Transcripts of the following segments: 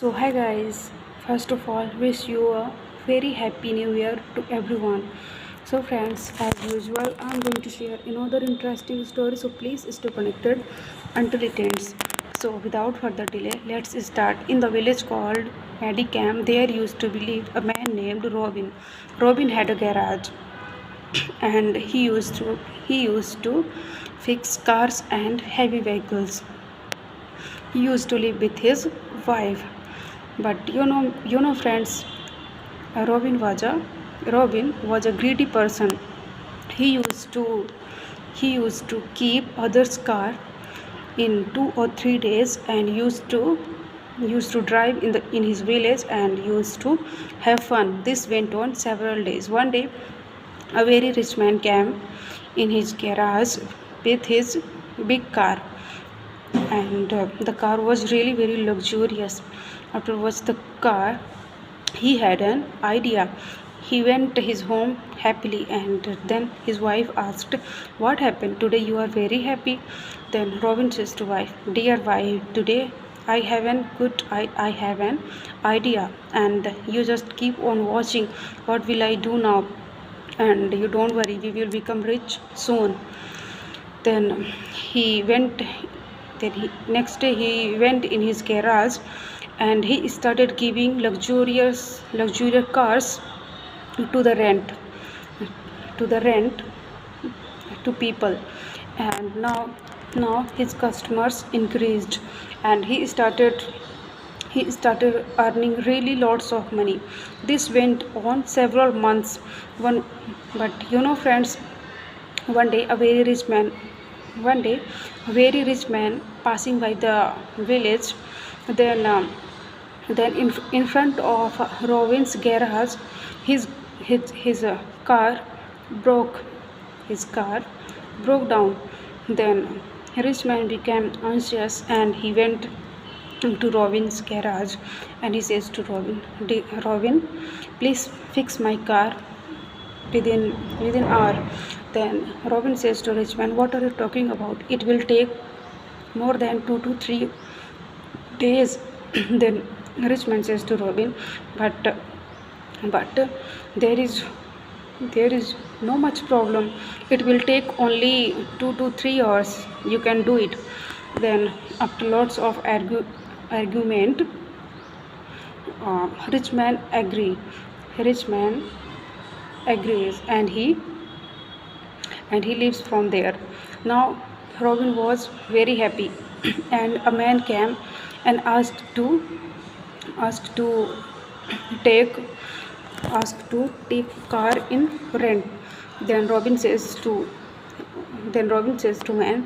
So, hi guys, first of all, wish you a very happy new year to everyone. So, friends, as usual, I'm going to share another interesting story, so please stay connected until it ends. So, without further delay, let's start. In the village called Medicam, there used to be a man named Robin. Robin had a garage and he used to fix cars and heavy vehicles. He used to live with his wife, but friends, robin was a greedy person. He used to he used to keep others car in 2 or 3 days and used to drive in his village and used to have fun. This went on several days. One day a very rich man came in his garage with his big car, and the car was really very luxurious. Afterwards, the car, he had an idea. He went to his home happily, and then his wife asked, "What happened today? You are very happy." Then Robin says to wife, "Dear wife, today I have an idea, and you just keep on watching. What will I do now? And you don't worry, we will become rich soon." Then he went next day he went in his garage and he started giving luxurious cars to the rent to people. And now his customers increased, and he started earning really lots of money. This went on several months. One But friends, one day a very rich man one day a very rich man passing by the village, then in front of Robin's garage, his car broke his car broke down. Then rich man became anxious and he went to Robin's garage and he says to Robin, please fix my car within hour." Then Robin says to rich man, "What are you talking about? It will take more than 2 to 3 days." Then rich man says to Robin, but there is no much problem. It will take only 2 to 3 hours. You can do it. Then after lots of argument, rich man rich man agrees, and he leaves from there. Now Robin was very happy, and a man came and asked to take car in rent. Then Robin says to man,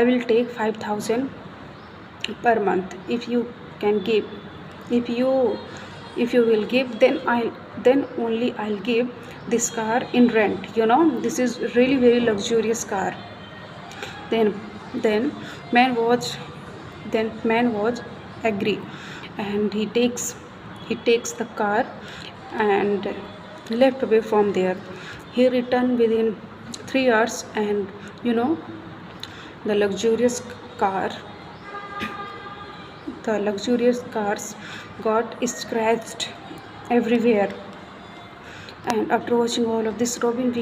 "I will take 5,000 per month if you can give. If you will give, then only I'll give this car in rent. This is really very luxurious car." Then then man was agree, and he takes the car and left away from there. He returned within 3 hours, and the luxurious car the luxurious cars got scratched everywhere. And after watching all of this, Robin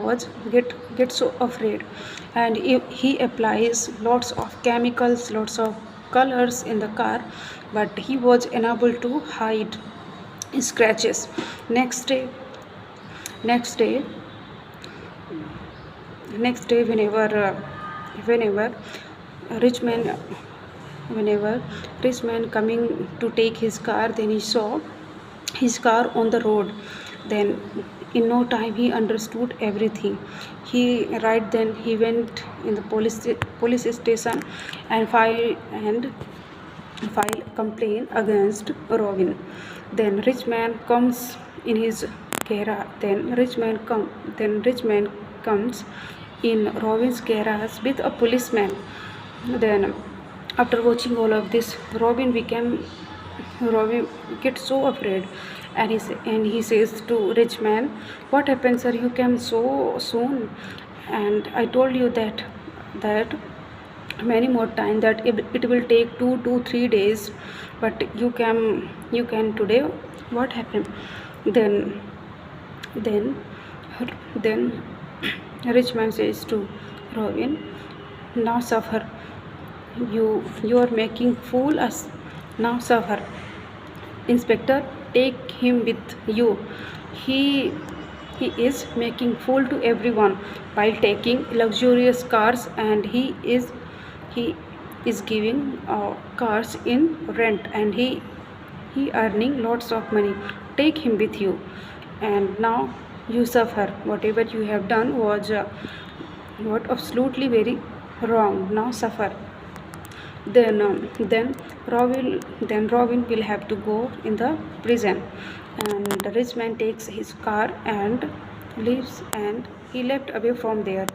was get so afraid, and he applies lots of chemicals, lots of colors in the car, but he was unable to hide scratches. Next day next day next day whenever rich man whenever rich man coming to take his car, then he saw his car on the road. Then in no time he understood everything. He went in the police station and file complaint against Robin. Then rich man comes in his garage. Then rich man comes in Robin's garage with a policeman. Then after watching all of this, Robin gets so afraid, and he says to rich man, "What happened, sir? You came so soon, and I told you that many more time, that it will take 2 to 3 days, but you can today. What happened then? Then then rich man says to Robin, now suffer. You are making fool us. Now suffer. Inspector, take him with you. He he is making fool to everyone while taking luxurious cars, and he is giving cars in rent, and he earning lots of money. Take him with you, and now you suffer. Whatever you have done was what absolutely very wrong. Now suffer. Then Robin will have to go in the prison, and the rich man takes his car and leaves, and he left away from there.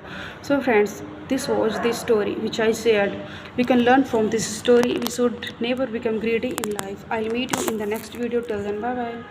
So friends, this was the story which I shared. We can learn from this story. We should never become greedy in life. I'll meet you in the next video. Till then, bye bye.